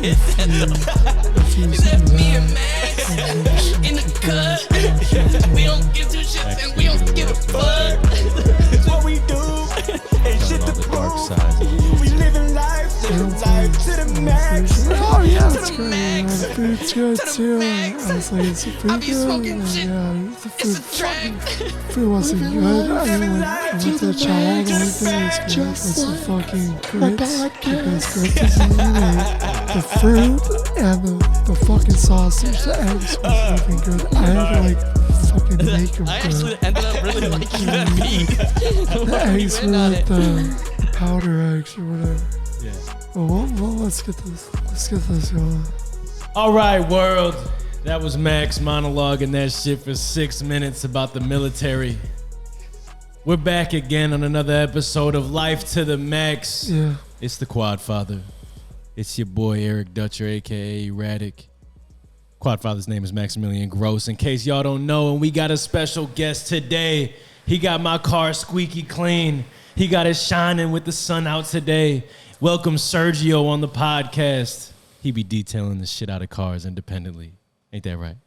He said me and Max in the cut. We don't give two shits and we don't give a fuck. It's what we do. Ain't shit to prove. We living life to the max. Oh yeah, that's the great. max. The food's good To the too. max. I was like, is the food I be good? smoking shit. Yeah, the It's food, a track. food wasn't good. I mean, I went to the chow hall, the only thing that was good was the fucking grits. Because grits is unique. The fruit and the fucking sausage, the eggs was even good. I had to like fucking make them I good. actually ended up really liking that beat. The eggs were like the powder eggs or whatever. Yeah. Well, let's get this going. All right, world. That was Max monologuing that shit for 6 minutes about the military. We're back again on another episode of Life to the Max. Yeah. It's the Quadfather. It's your boy Eric Dutcher, aka Erratic. Quadfather's name is Maximilian Gross. In case y'all don't know, and we got a special guest today. He got my car squeaky clean. He got it shining with the sun out today. Welcome Sergio on the podcast. He be detailing the shit out of cars independently. Ain't that right?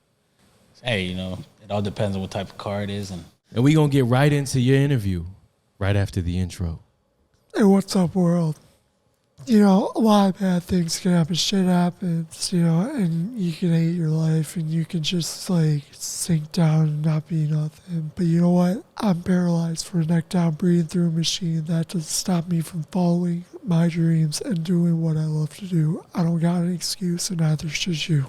Hey, you know, it all depends on what type of car it is. And we gonna get right into your interview right after the intro. Hey, what's up, world? You know, a lot of bad things can happen. Shit happens, you know, and you can hate your life and you can just, like, sink down and not be nothing. But you know what? I'm paralyzed for a neck down, breathing through a machine. That doesn't stop me from following my dreams and doing what I love to do. I don't got an excuse, and neither should you.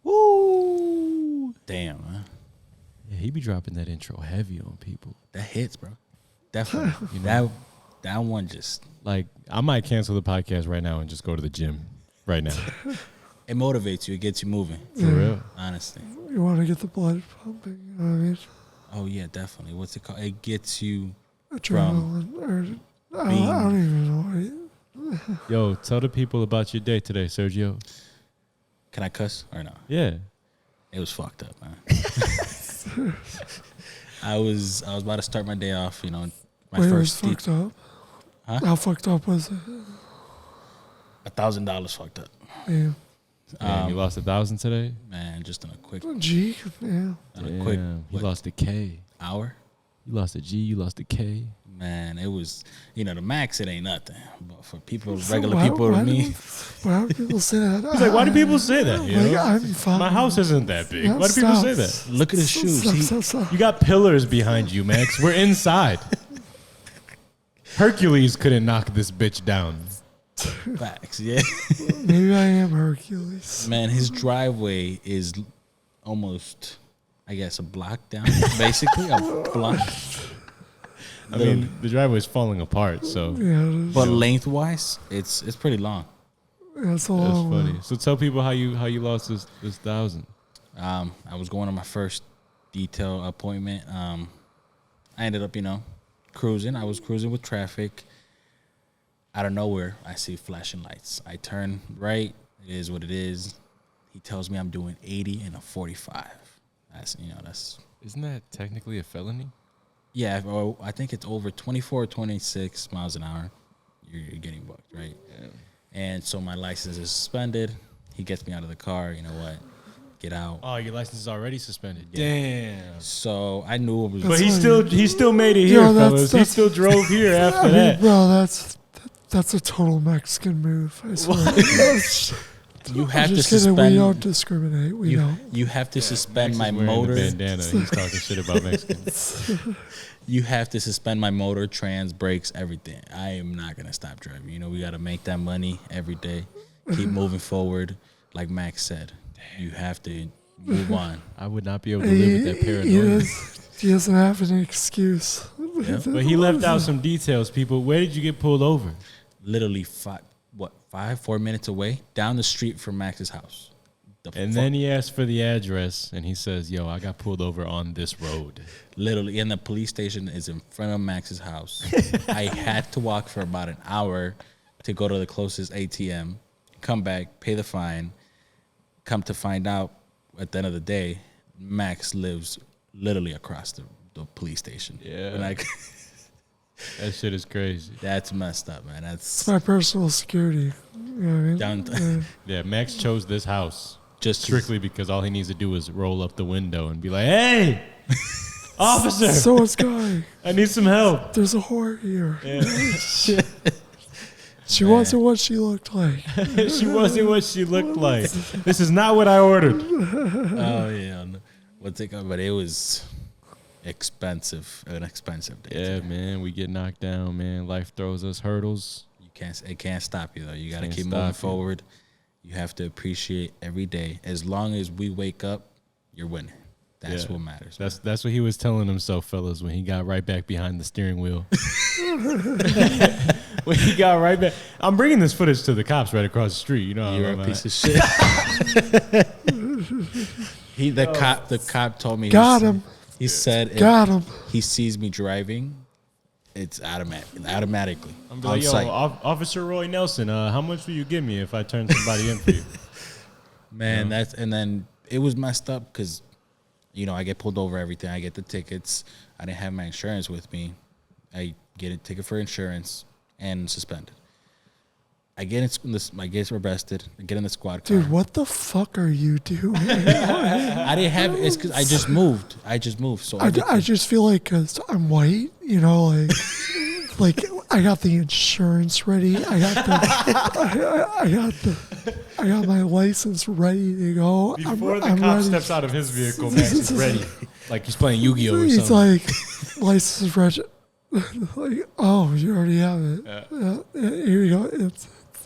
Woo! Damn, man. Yeah, he be dropping that intro heavy on people. That hits, bro. Definitely. You know, that one just... Like, I might cancel the podcast right now and just go to the gym right now. It motivates you. It gets you moving. For real. Honestly. You want to get the blood pumping, you know what I mean? Oh, yeah, definitely. What's it called? It gets you... Adrenaline, or I don't even know. Yo, tell the people about your day today, Sergio. Can I cuss or no? Yeah. It was fucked up, man. I was about to start my day off, you know. Wait, it was fucked up? Huh? How fucked up was it? $1,000 fucked up. Yeah. Damn, you lost 1,000 today? Man, just in a quick... G, yeah. Damn, he lost a K. Hour? You lost a G, you lost a K. Man, it was, you know, the max, it ain't nothing. But for people, So regular people to me... Why do people say that? He's like, why do people say that? You know? I'm fine. My house isn't that big. Yeah, Why do people stop. say that? Look at his shoes. You got pillars behind you, Max. We're inside. Hercules couldn't knock this bitch down. Facts, yeah. Maybe I am Hercules. Man, his driveway is almost, I guess, a block down, basically. A block. I mean, the driveway's falling apart, so Yeah, But lengthwise, it's pretty long. that's a that's long funny. one. So tell people how you lost this 1,000. I was going on my first detail appointment. I ended up, you know, cruising. I was cruising with traffic. Out of nowhere, I see flashing lights. I turn right. It is what it is. He tells me I'm doing 80 and a 45. That's Isn't that technically a felony? yeah. Or I think it's over 24 or 26 miles an hour. You're getting booked, right? Yeah. And so my license is suspended. He gets me out of the car. You know what? Get out. Oh, your license is already suspended. Yeah. Damn. So I knew it was. But he still made it here, Yo, fellas. He still drove here after I mean, that. bro, that's a total Mexican move. I swear. You have to just kidding. suspend. We don't discriminate. We don't. You have to suspend my Max is wearing the motor. bandana. He's talking shit about Mexicans. You have to suspend my motor, trans, brakes, everything. I am not gonna stop driving. You know, we gotta make that money every day. Keep moving forward, like Max said. You have to move on. I would not be able to live with that paranoia. He doesn't have an excuse. Yeah. But he left out some details, people. Where did you get pulled over? Literally 4 minutes away, down the street from Max's house. Then he asked for the address, and he says, yo, I got pulled over on this road. Literally, and the police station is in front of Max's house. I had to walk for about an hour to go to the closest ATM, come back, pay the fine. Come to find out, at the end of the day, Max lives literally across the police station. Yeah. And That shit is crazy. That's messed up, man. It's my personal security. You know what I mean? Down Yeah, Max chose this house just strictly because all he needs to do is roll up the window and be like, "Hey, officer, So it's Guy. I need some help." There's a whore here. Yeah. She wasn't what she looked like. She wasn't what she looked like. This is not what I ordered. Oh yeah, what's it called? But it was expensive, an expensive day. Yeah, today. man, we get knocked down, man. Life throws us hurdles. It can't stop you though. You got to Can't keep stop moving you. forward. You have to appreciate every day. As long as we wake up, you're winning. That's Yeah. what matters. That's what he was telling himself, fellas, when he got right back behind the steering wheel. When he got right back. I'm bringing this footage to the cops right across the street. You know, You're I'm a at. piece of shit. The cop told me. Got him. He said if Got him. he sees me driving, it's automatically. I'm like, yo, sight. Officer Roy Nelson, how much will you give me if I turn somebody in for you? Man, and then it was messed up because, I get pulled over, everything. I get the tickets. I didn't have my insurance with me. I get a ticket for insurance and suspended. I get arrested. I get in the squad car. Dude, what the fuck are you doing? I didn't have it's because I just moved. So I just feel like because I'm white, like I got the insurance ready. I got my license ready to go. Before the I'm cop ready. steps out of his vehicle, Max is ready. Like he's playing Yu-Gi-Oh! Or He's something. like, license ready. Like, oh, you already have it. Yeah, here you go.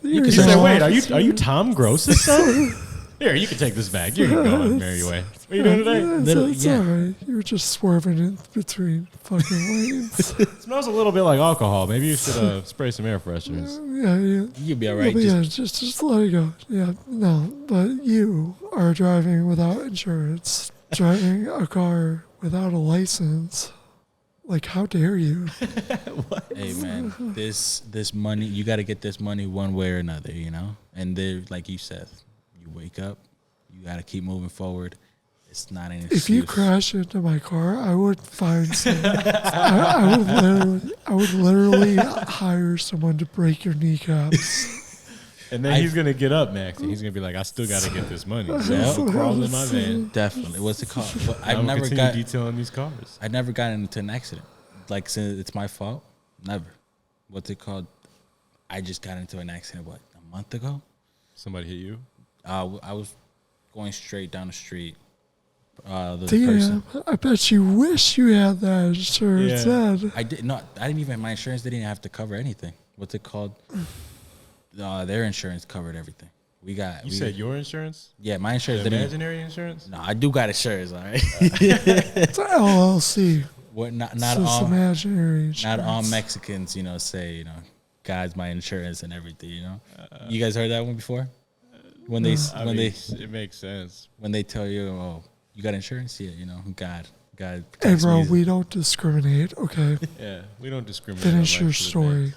He said, "Wait, are you Tom Gross's son? Here, you can take this back. You can go and marry away. What are you doing today? It's all right. You were just swerving in between fucking lanes. It smells a little bit like alcohol. Maybe you should spray some air fresheners." Yeah. you'll be all Yeah, right. but just let it go. Yeah, no, but you are driving without insurance, driving a car without a license. Like, how dare you? Hey man, this money, you got to get this money one way or another, And there, like you said, you wake up, you got to keep moving forward. It's not an excuse. If you crash into my car, I would find someone. I would literally hire someone to break your kneecaps. And then he's gonna get up, Max, and he's gonna be like, "I still gotta get this money." So Yeah. I'll crawl in my van. Definitely, what's it called? But I'm continue detailing these cars. I never got into an accident. Like, since it's my fault, never. What's it called? I just got into an accident, a month ago? Somebody hit you? I was going straight down the street. The Damn, person. I bet you wish you had that insurance. Yeah. Then. I didn't even, my insurance didn't even have to cover anything. What's it called? Their insurance covered everything. You said your insurance? Yeah, my insurance The didn't. imaginary insurance? No, I do got insurance, all right. It's an LLC. What? Not So it's all. imaginary insurance. Not all Mexicans, say, God's my insurance and everything. You guys heard that one before? When they it makes sense. when they tell you, oh, you got insurance? Yeah, God Hey, protects bro, me. we don't discriminate, okay? Yeah, we don't discriminate. Finish on your life with story.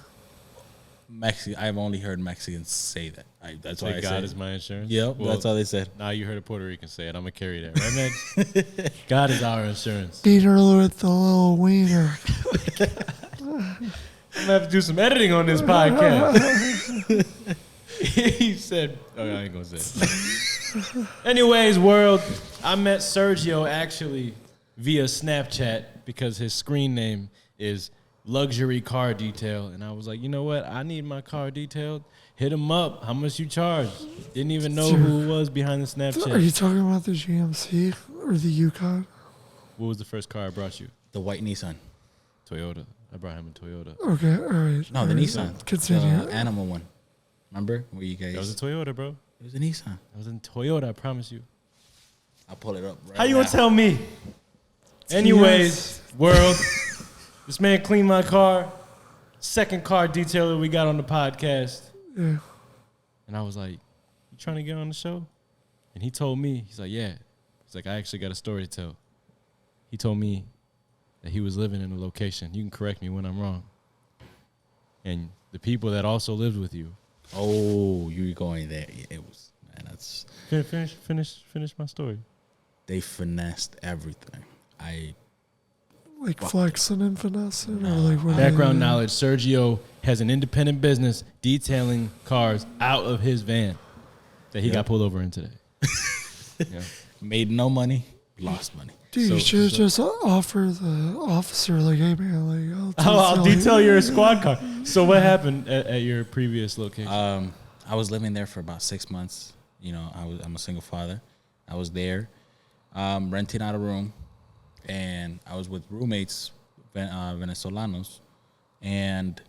I've only heard Mexicans say that. That's why I Say God said. is my insurance. Yep, Well, that's all they said. Now you heard a Puerto Rican say it. I'm gonna carry that, right, Max? God is our insurance. Beat her with the little wiener. I'm gonna have to do some editing on this podcast. He said, "Oh, I ain't gonna say it." Anyways, world, I met Sergio actually via Snapchat because his screen name is Luxury Car Detail, and I was like, you know what? I need my car detailed. Hit him up. How much you charge? Didn't even know who it was behind the Are Snapchat. you talking about the GMC or the Yukon? What was the first car I brought you? The white Nissan. Toyota. I brought him a Toyota. Okay, all right. No, all the right. Nissan. Continue. The animal one. Remember? Where you guys. That was a Toyota, bro. It was a Nissan. That was a Toyota. I promise you. I'll pull it up right How you gonna now. tell me? Anyways, world, this man cleaned my car. Second car detailer we got on the podcast. Yeah. And I was like, you trying to get on the show? And he told me, he's like, yeah. He's like, I actually got a story to tell. He told me that he was living in a location. You can correct me when I'm wrong. And the people that also lived with you. Oh, you were going there. Yeah, it was, man, that's. Finish my story. They finessed everything. like flexing and finessing, or like what? Background knowledge: Sergio has an independent business detailing cars out of his van that he got pulled over in today. Yeah. Made no money, lost money. Dude, you should just offer the officer, like, hey man, like, I'll detail your squad car. So what happened at your previous location? I was living there for about 6 months. You know, I'm a single father. I was there, renting out a room, and I was with roommates, Venezolanos, and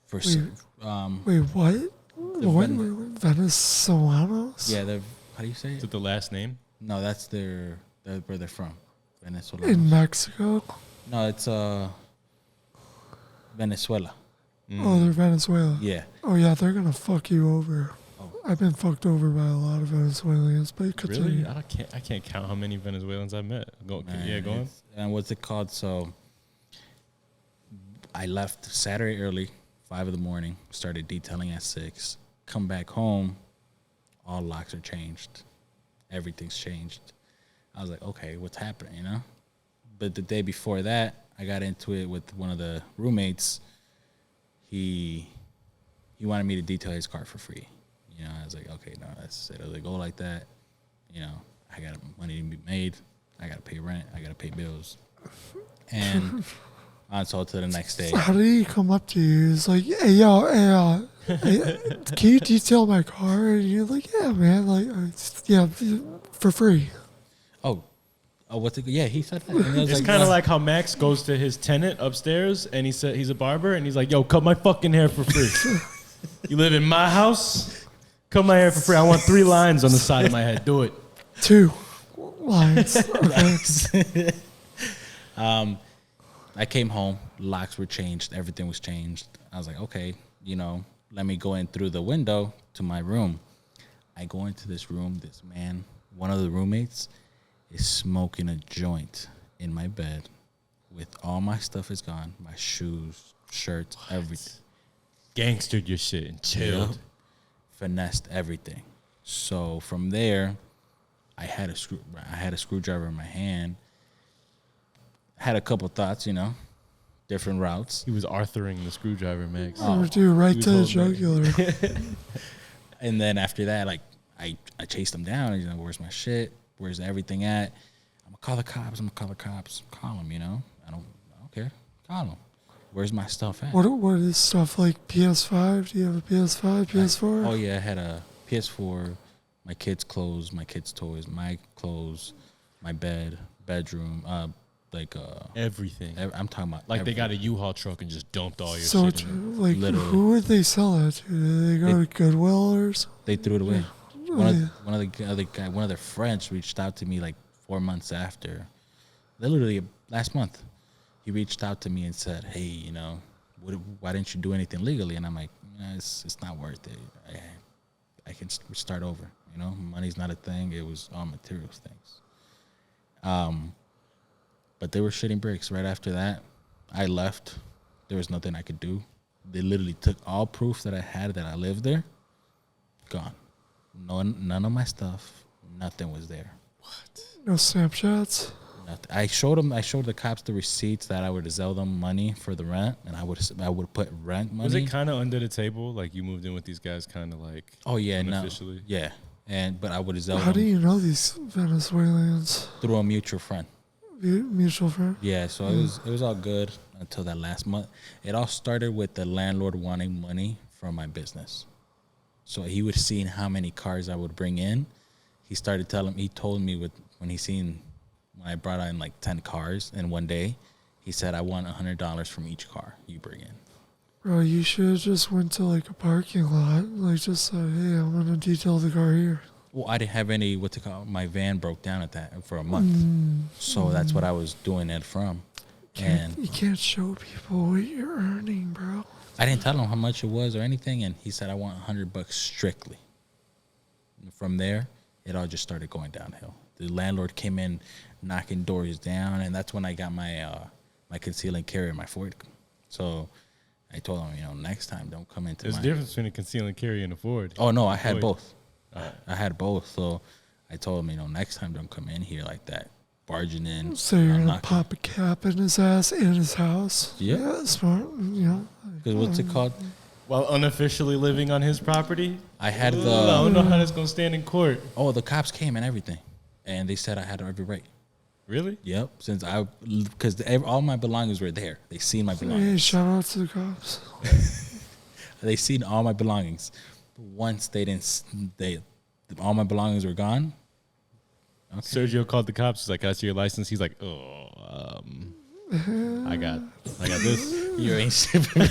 for wait, what? What? Venezolanos? yeah, they're, how do you say Is it? it the last name? No, that's where they're from, Venezolanos. In Mexico? No, it's Venezuela. Oh, they're Venezuela. Yeah. Oh yeah, they're gonna fuck you over. Oh. I've been fucked over by a lot of Venezuelans, but continue. Really? I can't count how many Venezuelans I've met. Go on. And what's it called? So I left Saturday early, 5 a.m. Started detailing at 6. Come back home, all locks are changed. Everything's changed. I was like, okay, what's happening, you know? But the day before that, I got into it with one of the roommates. He wanted me to detail his car for free. You know, I was like, okay, no, that's it. It doesn't go like that. You know, I got money to be made. I got to pay rent. I got to pay bills. And until to the next day. How did he come up to you? He's like, hey, yo, hey, can you detail my car? And you're like, yeah, man, like, yeah, for free. What's it? Yeah, he said that. And It's kind of like how Max goes to his tenant upstairs and he said he's a barber and he's like, yo, cut my fucking hair for free. You live in my house? Cut my hair for free. I want 3 lines on the side of my head. Do it. 2 lines. Okay. I came home, locks were changed, everything was changed. I was like, okay, you know, let me go in through the window to my room. I go into this room, this man, one of the roommates, is smoking a joint in my bed with all my stuff is gone, my shoes, shirts, everything. Gangstered your shit and chilled. Yep. Finessed everything. So from there, I had a screwdriver in my hand. Had a couple thoughts, you know, different routes. He was Arthuring the screwdriver, Max. Oh, dude, right to the jugular. And then after that, like, I chased him down. And, you know, where's my shit? Where's everything at? I'm going to call the cops. Call him, you know. I don't care. Call him. Where's my stuff at? What is stuff like PS5? Do you have a PS5, PS4? Oh, yeah, I had a PS4, my kids' clothes, my kids' toys, my clothes, my bed, bedroom, everything. I'm talking about like everything. they got a U-Haul truck and just dumped all your So, shit in like, Literally. who would they sell that to? Did they go to Goodwill or something? They threw it away. Oh, One of their friends reached out to me like 4 months after. Literally last month, he reached out to me and said, "Hey, you know, why didn't you do anything legally?" And I'm like, it's not worth it. I can start over. You know, money's not a thing. It was all materials things. But they were shitting bricks. Right after that, I left. There was nothing I could do. They literally took all proof that I had that I lived there. Gone. None of my stuff. Nothing was there. No Snapchats? Nothing. I showed the cops the receipts that I would sell them money for the rent, and I would put rent money. Was it kind of under the table? Like you moved in with these guys kind of like unofficially? Yeah. But I would sell How do them you know these Venezuelans? through a mutual friend. Mutual friend? Yeah, so it was all good until that last month. It all started with the landlord wanting money from my business. So he was seeing how many cars I would bring in. He told me when I brought in like 10 cars in one day, he said, I want $100 from each car you bring in. Bro, you should have just went to like a parking lot. Like just said, hey, I'm going to detail the car here. Well, I didn't have any, my van broke down for a month. So that's what I was doing it from. You can't show people what you're earning, bro. I didn't tell him how much it was or anything, and he said, I want $100 strictly. And from there, it all just started going downhill. The landlord came in knocking doors down, and that's when I got my conceal and carry, my Ford. So I told him, next time don't come into There's a difference between a conceal and carry and a Ford. Oh, no, I had both. Right. I had both. So I told him, next time don't come in here like that. barging in. So you're gonna knocking. pop a cap in his ass in his house? Yep. Yeah, smart. You know. Because what's it called? While unofficially living on his property? I had I don't the know how that's going to stand in court. the cops came and everything, and they said I had every right. Really? Yep. Because all my belongings were there. They seen my Hey, belongings. shout out to the cops. They seen all my belongings. But once all my belongings were gone. Okay. Sergio called the cops. He's like, I see your license. He's like, I got this. You ain't shipping.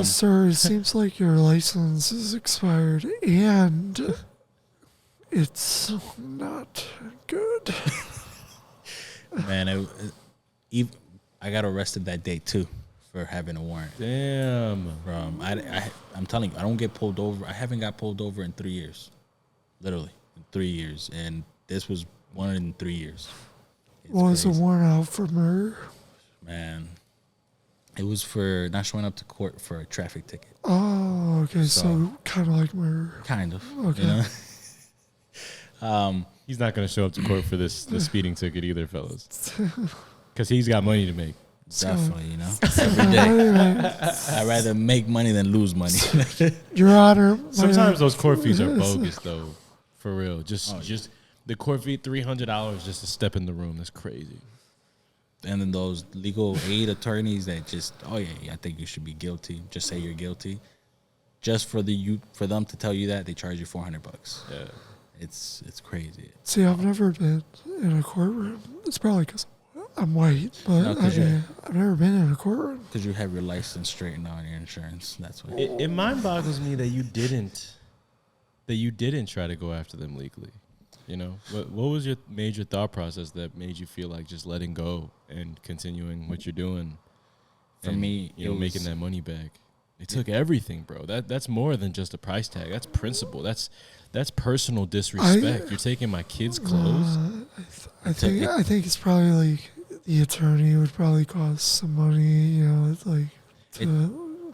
Sir, it seems like your license is expired and it's not good. Man, I got arrested that day too for having a warrant. Damn. I'm telling you, I don't get pulled over. I haven't got pulled over in 3 years, literally in 3 years, and this was one in 3 years. It's Was a crazy. warrant out for murder? Man, it was for not showing up to court for a traffic ticket. Oh, okay. So So- kind of like murder. Kind of. Okay. You know? He's not going to show up to court for the speeding ticket either, fellas. Because he's got money to make. Definitely, you know. Every day. I'd rather make money than lose money. Your Honor. Sometimes those court fees are bogus, though. For real. Just the court fee, $300 just to step in the room. That's crazy. And then those legal aid attorneys that just, I think you should be guilty. Just say you're guilty. Just for them to tell you that, they charge you $400. Yeah. It's crazy. See, I've never been in a courtroom. It's probably because I'm white, but No, 'cause I've never been in a courtroom. Because you have your license straightened out and your insurance. That's why. It mind boggles me that you didn't try to go after them legally. You know, what was your major thought process that made you feel like just letting go and continuing what you're doing? For and, me, you know, making that money back. They took everything, bro. That's more than just a price tag. That's principle. That's personal disrespect. You're taking my kids' clothes. I think it's probably like the attorney would probably cost some money, you know, like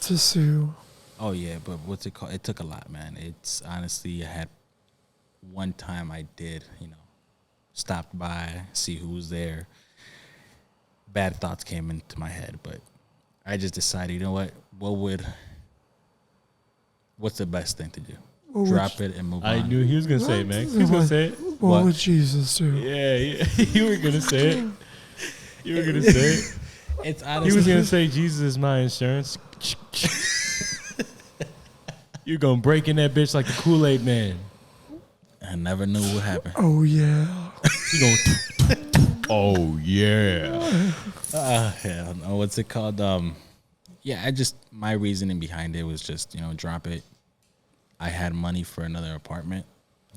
to sue. Oh yeah, but what's it called? It took a lot, man. It's honestly, I had one time I did, stopped by, see who was there. Bad thoughts came into my head, but I just decided, you know what? What's the best thing to do? Drop it and move on. I knew he was gonna say it, man. He was gonna say it. What would Jesus do? Yeah, you were gonna say it. You were gonna say it. It's He honestly, was gonna say Jesus is my insurance. You're gonna break in that bitch like the Kool-Aid man. I never knew what happened. Oh yeah. You gonna oh yeah. Hell no, what's it called? My reasoning behind it was just, drop it. I had money for another apartment.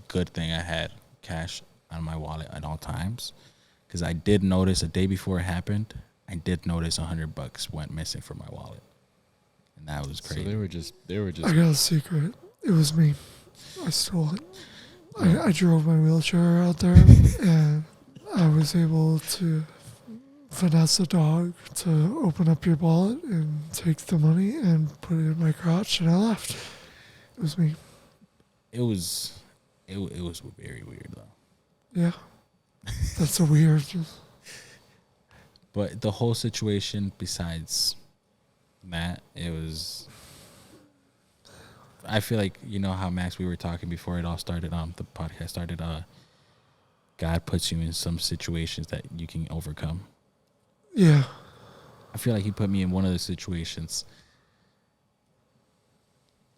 Good thing I had cash on my wallet at all times. Because I did notice a day before it happened, I did notice $100 went missing from my wallet. And that was crazy. So they were just I got a secret. It was me. I stole it. I drove my wheelchair out there, and I was able to finesse a dog to open up your wallet and take the money and put it in my crotch, and I left. It was me. It was very weird though. Yeah. That's a weird. But the whole situation, besides that, I feel like, how Max, we were talking before it all started, the podcast started, God puts you in some situations that you can overcome. Yeah. I feel like he put me in one of the situations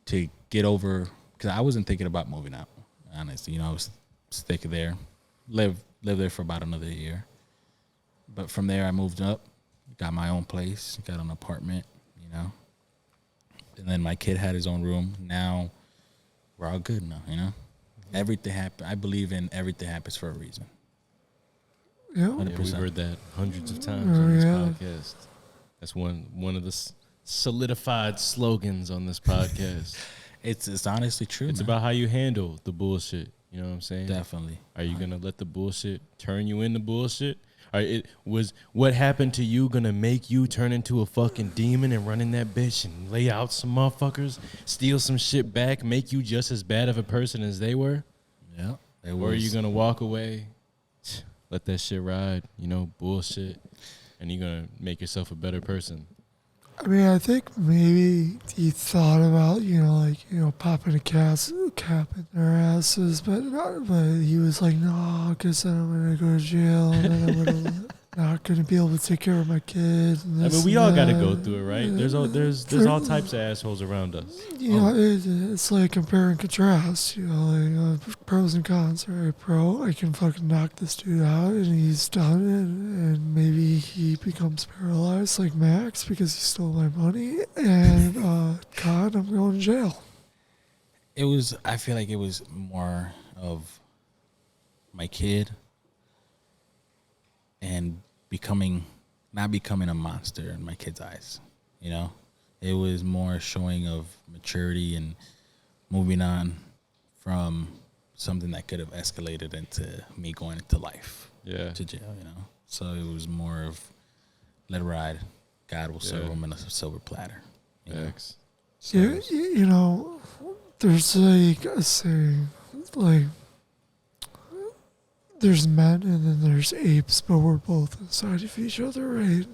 to get over, because I wasn't thinking about moving out, honestly. I was stick there, live there for about another year. But from there, I moved up, got my own place, got an apartment, And then my kid had his own room. Now we're all good now, Everything happen. I believe in everything happens for a reason. Yeah. 100%. we've heard that hundreds of times on this podcast. That's one of the solidified slogans on this podcast. It's honestly true. It's man. about how you handle the bullshit. You know what I'm saying? Definitely. Are you gonna let the bullshit turn you into bullshit? Was what happened to you gonna make you turn into a fucking demon and run in that bitch and lay out some motherfuckers, steal some shit back, make you just as bad of a person as they were? Yeah. Or are you gonna walk away let that shit ride, you know, bullshit, and you're gonna make yourself a better person. I mean, I think maybe he thought about, popping a cap in their asses, but he was like, no, because then I'm going to go to jail, and then I'm gonna, not going to be able to take care of my kids. And I this mean, we and all got to that. go through it, right? There's all types of assholes around us. It's like compare and contrast, pros and cons. All right, pro, I can fucking knock this dude out, and he's done it, and maybe he becomes paralyzed like Max because he stole my money, and con, I'm going to jail. I feel like it was more of my kid and not becoming a monster in my kid's eyes, It was more showing of maturity and moving on from something that could have escalated into me going into life, to jail, So it was more of let it ride. God will serve him in a silver platter. Thanks. So, there's like a saying, like, there's men and then there's apes, but we're both inside of each other, right?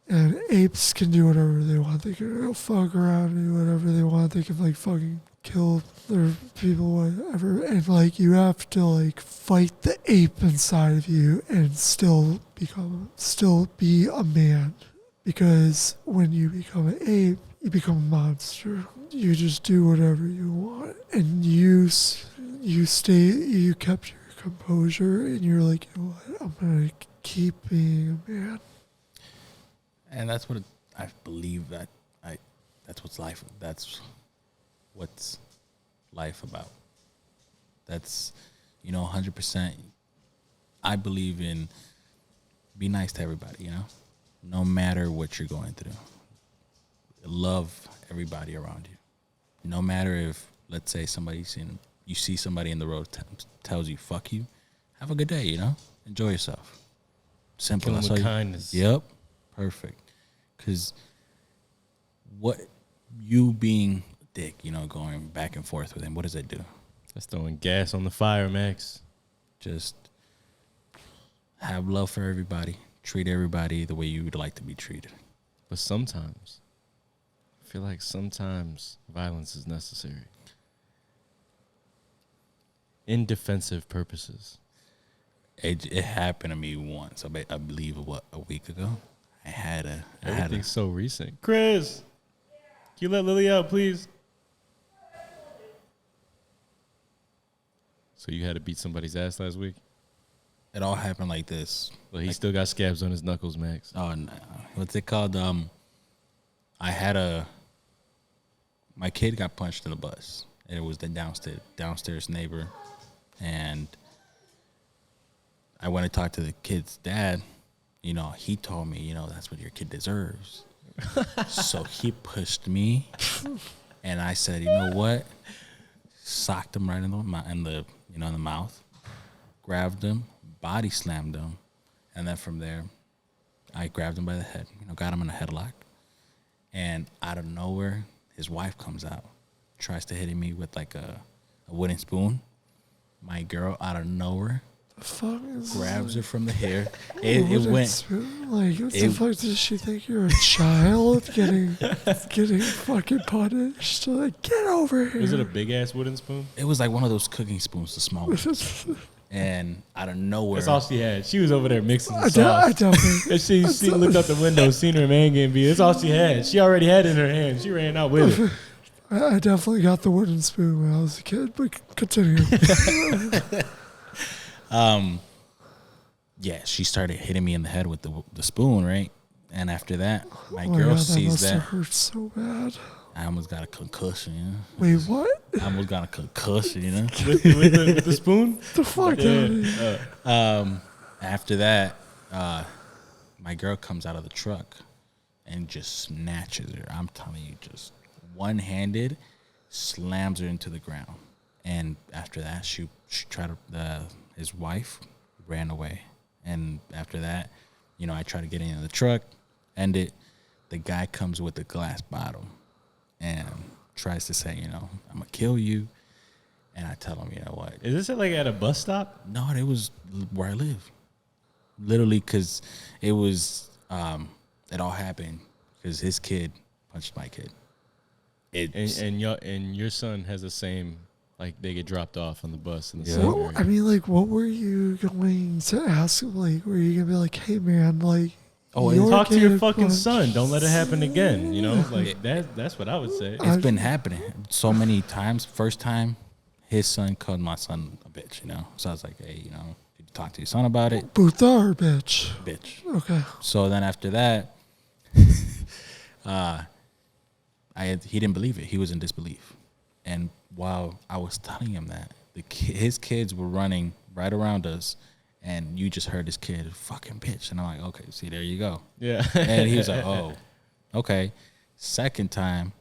And apes can do whatever they want. They can go fuck around and do whatever they want. They can like fucking kill their people, whatever. And like you have to like fight the ape inside of you and still be a man. Because when you become an ape, you become a monster. You just do whatever you want, and you kept your composure, and you're like, you know what? I'm gonna keep being a man. And that's what I believe that's what's life. That's what's life about. That's 100%. I believe in be nice to everybody. No matter what you're going through. Love everybody around you. No matter if, let's say, you see somebody in the road tells you fuck you, have a good day. Enjoy yourself. Simple. Kill them with kindness. Yep. Perfect. Because what you being a dick, going back and forth with him, what does it do? That's throwing gas on the fire, Max. Just have love for everybody. Treat everybody the way you would like to be treated. But sometimes, I feel like sometimes violence is necessary. In defensive purposes. It happened to me once. I believe a week ago. Everything's so recent. Chris, can you let Lily out, please? So you had to beat somebody's ass last week? It all happened like this. Well, he still got scabs on his knuckles, Max. Oh no! What's it called? My kid got punched in the bus. And it was the downstairs neighbor, and I went to talk to the kid's dad. He told me, that's what your kid deserves. So he pushed me, and I said, you know what? Socked him right in the mouth, grabbed him, body slammed him, and then from there, I grabbed him by the head, got him in a headlock, and out of nowhere, his wife comes out, tries to hit me with like a wooden spoon. My girl, out of nowhere, grabs her from the hair. It went. Like, what the fuck does she think you're a child getting fucking punished? Like, get over here. Was it a big ass wooden spoon? It was like one of those cooking spoons, the small ones. And out of nowhere, that's all she had. She was over there mixing the I sauce. definitely. And she looked out the window, seen her man getting beat. That's all she had. She already had it in her hand. She ran out with it. I definitely got the wooden spoon when I was a kid, but continue. Yeah, she started hitting me in the head with the spoon, right? And after that, my Oh girl God, sees that. that. Must have hurt so bad. I almost got a concussion, Wait, what? I almost got a concussion, with the spoon? The fuck out of here. After that, my girl comes out of the truck and just snatches her. I'm telling you, just one-handed, slams her into the ground. And after that, she tried to, his wife ran away. And after that, I try to get in the truck, end it. The guy comes with a glass bottle and tries to say, I'm going to kill you. And I tell him, you know what? Is this like at a bus stop? No, it was where I live. literally because it was it all happened because his kid punched my kid. And your son has the same, like they get dropped off on the bus in the Yeah. same What, area. I mean, like, what were you going to ask him? Like, were you gonna be like, "Hey, man, like, Oh, your Talk to your kid fucking punched-" son. Don't let it happen again. You know, like that's what I would say. It's been happening so many times. First time, his son called my son a bitch, you know. So I was like, hey, you know, did you talk to your son about it? Butha or bitch? Bitch. Okay. So then after that, he didn't believe it. He was in disbelief. And while I was telling him that, his kids were running right around us, and you just heard this kid, fucking bitch. And I'm like, okay, see, there you go. Yeah. And he was like, oh, okay. Second time,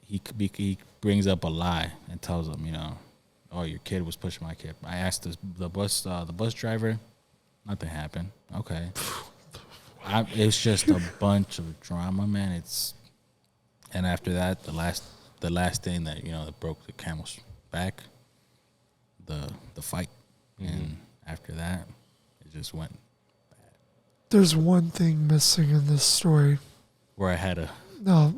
he brings up a lie and tells him, you know, oh, your kid was pushing my kid. I asked the bus driver, nothing happened. Okay. It's just a bunch of drama, man. And after that, the last thing that, you know, that broke the camel's back, the fight. And after that, it just went bad. There's one thing missing in this story. Where I had No,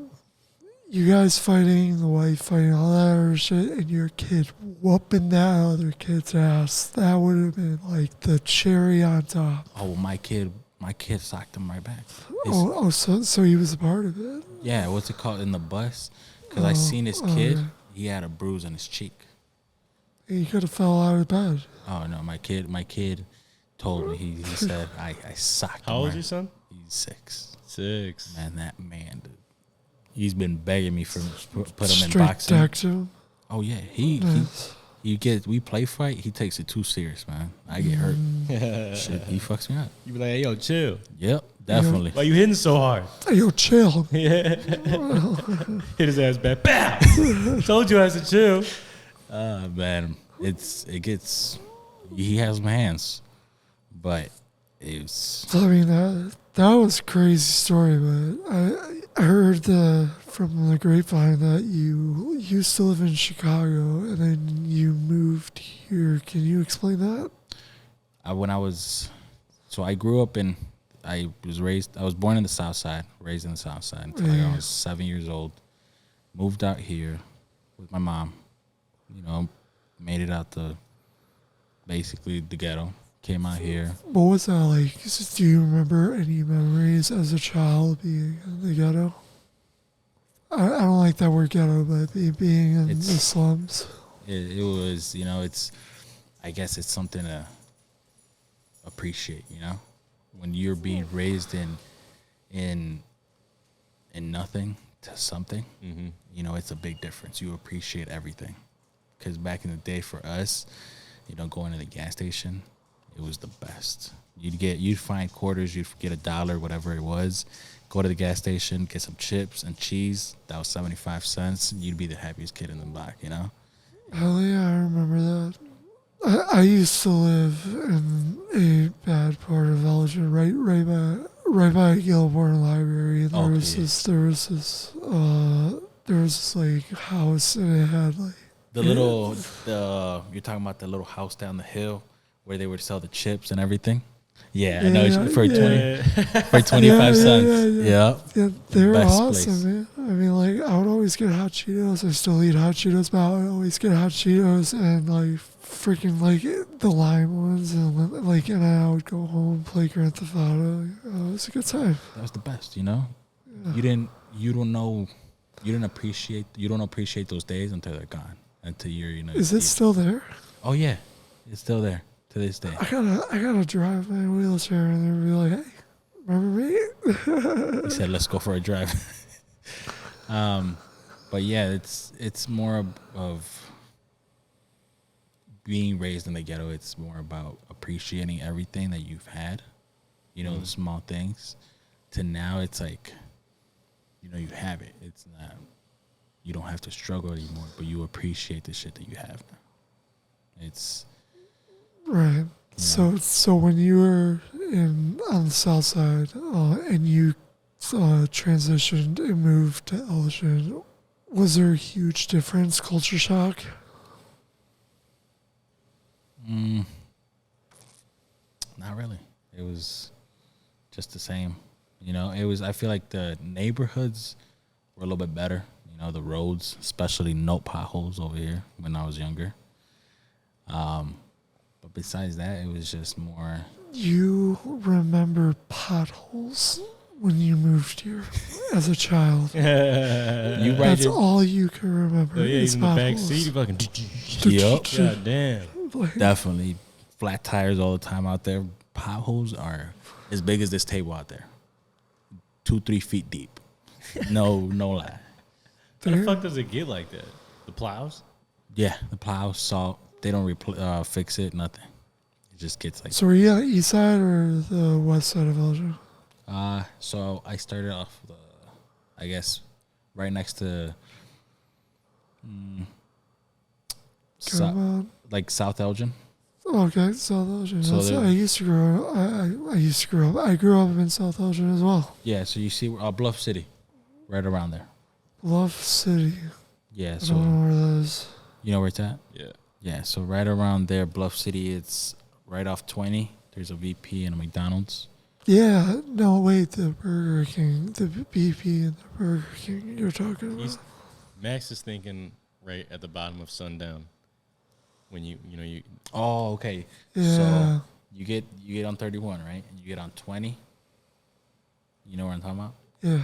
you guys fighting, the wife fighting, all that other shit, and your kid whooping that other kid's ass. That would have been like the cherry on top. my kid socked him right back. So he was a part of it. Yeah, what's it called in the bus? Because I seen his kid. He had a bruise on his cheek. He could have fell out of bed. Oh no, my kid told me he said I socked him. How old right. is your son? He's 6. 6. Man, that man, dude. He's been begging me for put him in Straight boxing. deck to him. Oh yeah, Nice. we play fight. He takes it too serious, man. I get hurt. Shit, he fucks me up. You be like, hey, yo, chill. Yep, definitely. Why you hitting so hard? Hey, yo, chill. Yeah. Hit his ass back. Bow. Told you I said chill. Man, he has my hands, but it's So, I mean, that was a crazy story, but I heard from the grapevine that you used to live in Chicago and then you moved here. Can you explain that? I grew up I was born in the South Side, raised in the South Side until I was 7 years old. Moved out here with my mom, you know, made it out to basically the ghetto. Came out here. What was that like? Do you remember any memories as a child being in the ghetto? I don't like that word ghetto, but being in the slums. It was, you know, I guess it's something to appreciate, you know, when you're being raised in nothing to something, you know, it's a big difference. You appreciate everything. Because back in the day for us, you know, going to the gas station, it was the best. You'd find quarters, you'd get $1, whatever it was, go to the gas station, get some chips and cheese. That was 75 cents. You'd be the happiest kid in the block, you know? Hell yeah, I remember that. I used to live in a bad part of Elgin, right by Gilborn Library, and there was this like house, and it had like you're talking about the little house down the hill where they would sell the chips and everything. Yeah, I know for 25 cents. Yeah, they were Best awesome, place. man. I mean, like, I would always get hot Cheetos. I still eat hot Cheetos, but I would always get hot Cheetos and like freaking like the lime ones, and like, and I would go home play Grand Theft Auto. It was a good time. that was the best. You know, you don't appreciate those days until they're gone. Until you're, you know. Is it still there? Oh yeah, it's still there to this day. I gotta drive my wheelchair and then be like, hey, remember me? He said, "Let's go for a drive." But yeah, it's more of being raised in the ghetto. It's more about appreciating everything that you've had, you know, the small things. To now, it's like, you know, you have it. It's not. You don't have to struggle anymore, but you appreciate the shit that you have now. It's Right. So when you were on the south side and you transitioned and moved to Elgin, was there a huge difference, culture shock? not really. It was just the same. You know, it was. I feel like the neighborhoods were a little bit better. You know, the roads, especially no potholes over here when I was younger. But besides that, it was just more. You remember potholes when you moved here as a child. You right? That's all you can remember. Oh, yeah, is he's in the back potholes. seat. Fucking. Yup. God damn. Like, Definitely flat tires all the time out there. Potholes are as big as this table out there, 2-3 feet deep. No lie. How the fuck does it get like that? The plows? Yeah, the plow, salt. They don't fix it. Nothing. It just gets like. so were you on the east side or the west side of Elgin? So I started off I guess, right next to, Come on. like South Elgin. Okay, South Elgin. So That's- there- I used to grow up. I used to grow up. I grew up in South Elgin as well. Yeah, so you see Bluff City, right around there. Bluff City. Yeah, I so don't know where that is. you know where it's at? Yeah. Yeah, so right around there, Bluff City, it's right off 20. There's a VP and a McDonald's. Yeah, no, wait, the Burger King, the BP and the Burger King you're talking about. Max is thinking right at the bottom of Sundown. When you Oh, okay. Yeah. So you get on 31, right? And you get on 20. You know what I'm talking about? Yeah.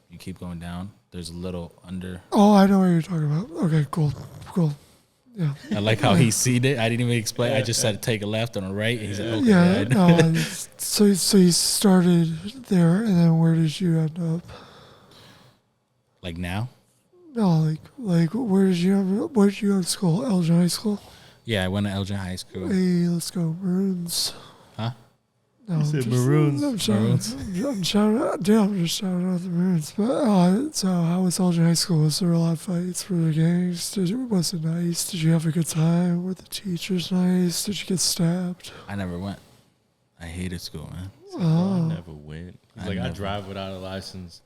You keep going down. There's a little under. Oh, I know what you're talking about. Okay, cool. Yeah. I like how he seen it. I didn't even explain. I just said take a left on the right. And he's like, okay. Yeah, I know. no. So you started there, and then where did you end up? Like now? No, like where did you go to school? Elgin High School. Yeah, I went to Elgin High School. Hey, let's go Maroons. Huh? No, said I'm Maroons. I'm shouting out the Maroons. But so how was Elgin High School? Was there a lot of fights? Were there gangs? Was it nice? Did you have a good time? Were the teachers nice? Did you get stabbed? I never went. I hated school, man. I never went. He's I like, I never- drive without a license.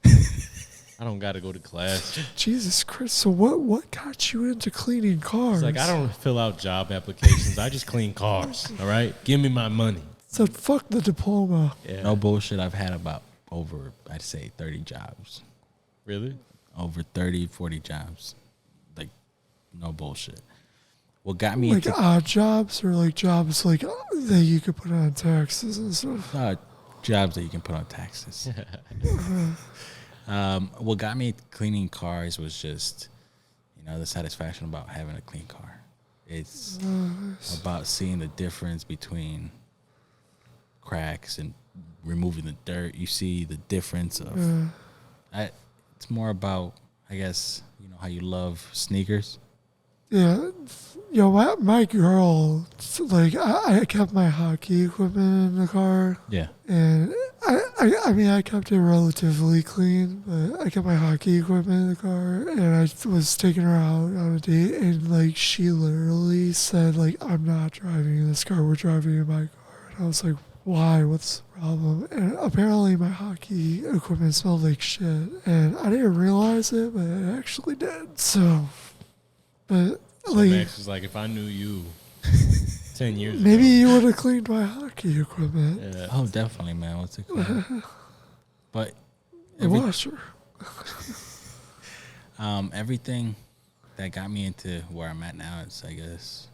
I don't got to go to class. Jesus Christ! So what got you into cleaning cars? It's like, I don't fill out job applications. I just clean cars. All right? Give me my money. Said fuck the diploma. Yeah. No bullshit. I've had about over, I'd say, 30 jobs. Really? Over 30, 40 jobs. Like, no bullshit. What got me Like into odd jobs or like jobs like that you could put on taxes and stuff. jobs that you can put on taxes. What got me cleaning cars was just, the satisfaction about having a clean car. It's about seeing the difference between cracks and removing the dirt. You see the difference of. It's more about, I guess, how you love sneakers. Yeah, my girl, like I kept my hockey equipment in the car. Yeah. And I mean, I kept it relatively clean, but I kept my hockey equipment in the car, and I was taking her out on a date, and like she literally said, like, I'm not driving in this car, we're driving in my car. And I was like, why? What's the problem? And apparently my hockey equipment smelled like shit, and I didn't realize it, but it actually did. So, but So like, Max was like, if I knew you 10 years maybe ago. you would have cleaned my hockey equipment. Yeah. Oh, definitely, man. What's it called? But The washer. everything that got me into where I'm at now is, I guess,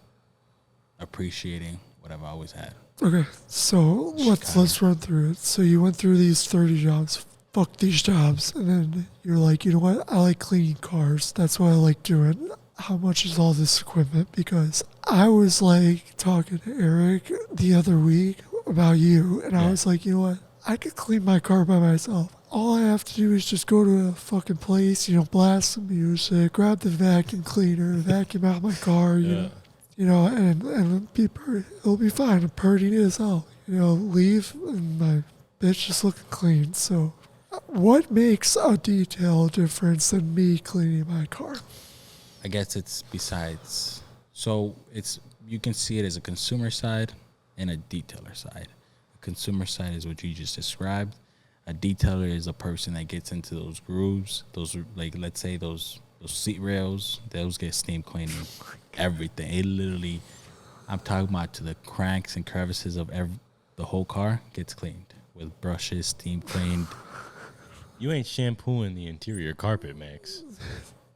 appreciating what I've always had. Okay, so let's run through it. So you went through these 30 jobs. Fuck these jobs. And then you're like, you know what? I like cleaning cars. That's what I like doing. How much is all this equipment? Because I was like talking to Eric the other week about you. And I was like, you know what? I could clean my car by myself. All I have to do is just go to a fucking place, blast some music, grab the vacuum cleaner, vacuum out my car, you know, and it'll be fine. I'm pretty as hell. Leave and my bitch is looking clean. So what makes a detail difference than me cleaning my car? I guess it's besides. So you can see it as a consumer side and a detailer side. The consumer side is what you just described. A detailer is a person that gets into those grooves. Those, like, let's say those seat rails, those get steam cleaning. Everything. It literally, I'm talking about to the cracks and crevices of the whole car gets cleaned with brushes, steam cleaned. You ain't shampooing the interior carpet, Max.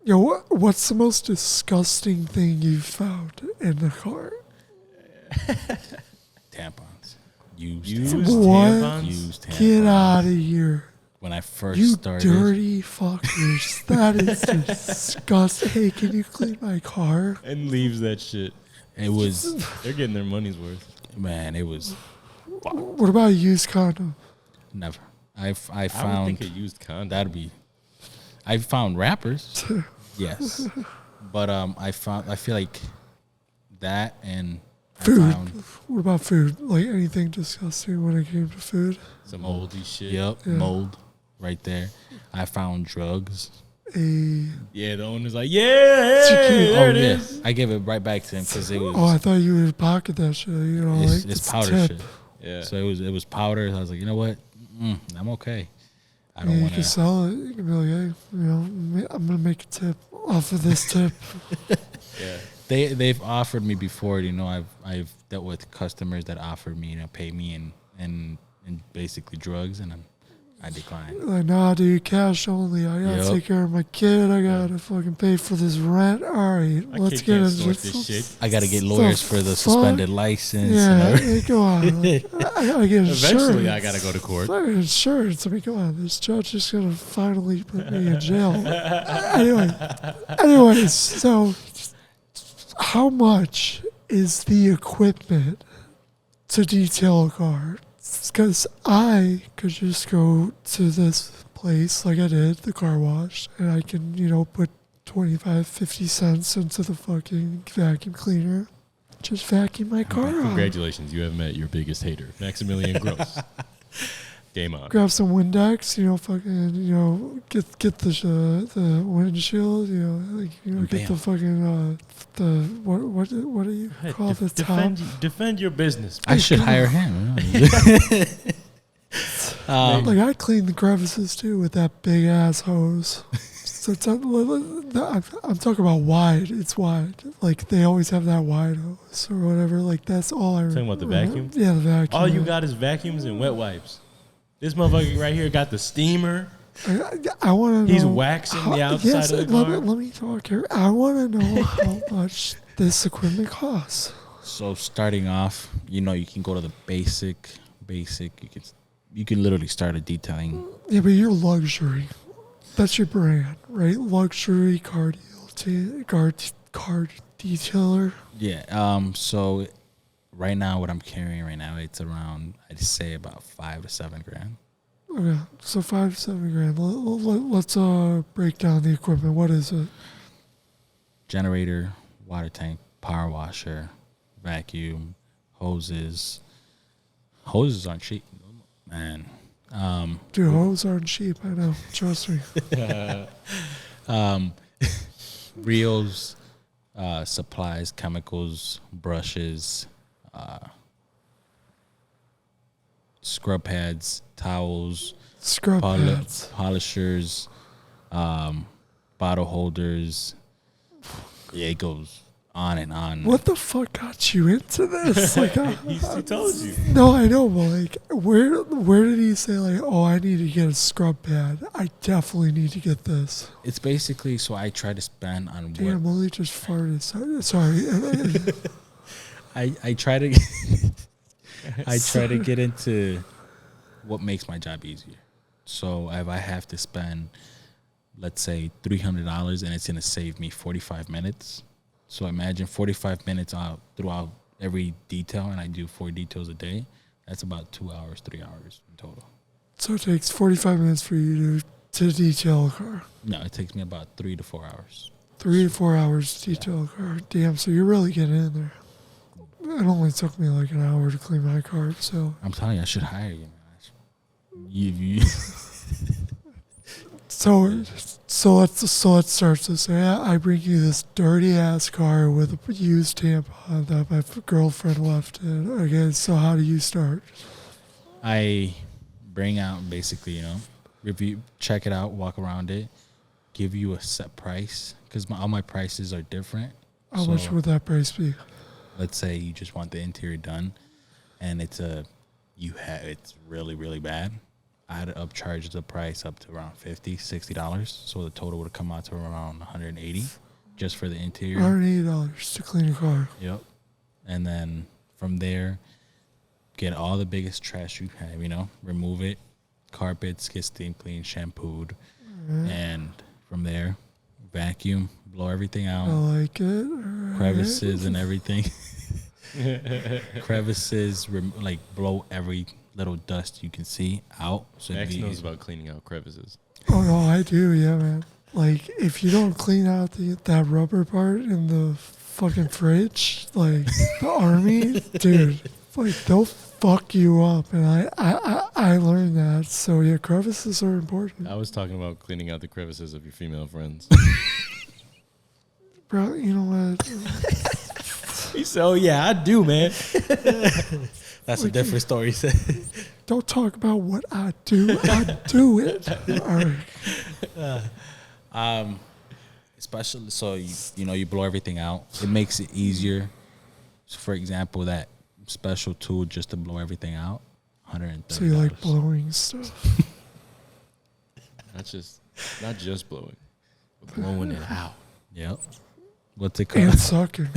Yo, what's the most disgusting thing you've found in the car? Tampons. Used Used tampons. What? Used tampons. Get out of here. When I first You started. dirty fuckers. That is disgusting. Hey, can you clean my car? And leaves that shit. It was, They're getting their money's worth. man, it was What about a used condom? never. I I would found think a used condom. that'd be. I found rappers, yes, but I feel like that and Food. I found, What about food? Like anything disgusting when it came to food? Some moldy shit. yep, Yeah. mold right there. I found drugs. Yeah, the owner's like, yeah, hey, there it is. I gave it right back to him because it was Oh, I thought you would pocket that shit. You know, it's, like it's a powder tip. shit. Yeah. So it was powder. I was like, you know what? I'm okay. I Yeah, don't you want can to. sell it. You can be like, hey, you know, I'm gonna make a tip off of this tip. Yeah. They've offered me before. You know, I've dealt with customers that offered me to pay me in basically drugs, and I declined. Like, nah, dude, cash only. I gotta Yep. take care of my kid. I gotta fucking pay for this rent. All right, My let's kid get can't into snort this shit. I got to get The lawyers for the fuck? suspended license. Yeah, And everything. hey, go on. Like, I gotta get insurance. Eventually, I gotta go to court. Fucking insurance. I mean, come on. This judge is gonna finally put me in jail. Anyways, so how much is the equipment to detail a car? Because I could just go to this place like I did, the car wash, and I can, you know, put 25, 50 cents into the fucking vacuum cleaner. Just vacuum my car out. Congratulations, you have met your biggest hater, Maximilian Gross. Game on. Grab some Windex, you know, fucking, you know, get the windshield, you know, like, you know, get the Bam. fucking the what do you call the top? Defend your business. I should hire him. Like I clean the crevices too with that big ass hose. So it's I'm talking about wide. It's wide. Like they always have that wide hose or whatever. Like that's all I. Talking about the vacuum? Yeah, the vacuum. All you got is vacuums and wet wipes. This motherfucker right here got the steamer. I want to know. He's waxing the outside of the car. Let me talk here. I want to know how much this equipment costs. So starting off, you know, you can go to the basic. You can literally start a detailing. Yeah, but you're luxury. That's your brand, right? Luxury car detailer. Yeah. So right now, what I'm carrying right now, it's around, I'd say about $5 to $7 grand. Okay, so $5 to $7 grand. Let's break down the equipment. What is it? Generator, water tank, power washer, vacuum, hoses. Hoses aren't cheap, man. Dude, hoses aren't cheap. I know. Trust me. Reels, supplies, chemicals, brushes, scrub pads, towels, Scrub pads. polishers, bottle holders. Yeah, it goes on and on. What the fuck got you into this? Like, He told you. no, I know, but like, where did he say like, oh, I need to get a scrub pad? I definitely need to get this. It's basically, so I try to spend on Damn, what Molly just farted. Sorry. I try to I try to get into what makes my job easier. So if I have to spend, let's say $300 and it's gonna save me 45 minutes. So imagine 45 minutes out throughout every detail, and I do 4 details a day. That's about 2 hours, 3 hours in total. So it takes 45 minutes for you to detail a car. No, it takes me about 3 to 4 hours. 3 to 4 hours to detail a car. Damn, so you're really getting in there. It only took me like an hour to clean my car, so. I'm telling you, I should hire you, man. You So let's start this. I bring you this dirty ass car with a used tampon that my girlfriend left in. Okay, so how do you start? I bring out basically, you know, review, check it out, walk around it, give you a set price because all my prices are different. How much would that price be? Let's say you just want the interior done, and it's a it's really, really bad. I had to upcharge the price up to around $50, $60. So the total would have come out to around $180 just for the interior. $180 to clean a car. Yep. And then from there, get all the biggest trash you have, remove it. Carpets, get steam cleaned, shampooed. And from there, vacuum, blow everything out. I like it. Crevices and everything. Crevices, blow every little dust you can see out. So Max knows about cleaning out crevices. Oh, no, I do, yeah, man. Like, if you don't clean out that rubber part in the fucking fridge, like, the army, dude, like, they'll fuck you up. And I learned that. So, yeah, crevices are important. I was talking about cleaning out the crevices of your female friends. Bro, you know what? He said, oh, yeah, I do, man. That's a different story, he said. Don't talk about what I do. I do it. All right. Especially, so you blow everything out. It makes it easier. So for example, that special tool just to blow everything out, $130. So you like blowing stuff? Not just blowing, but blowing it out. Yep. What's it called? And sucking.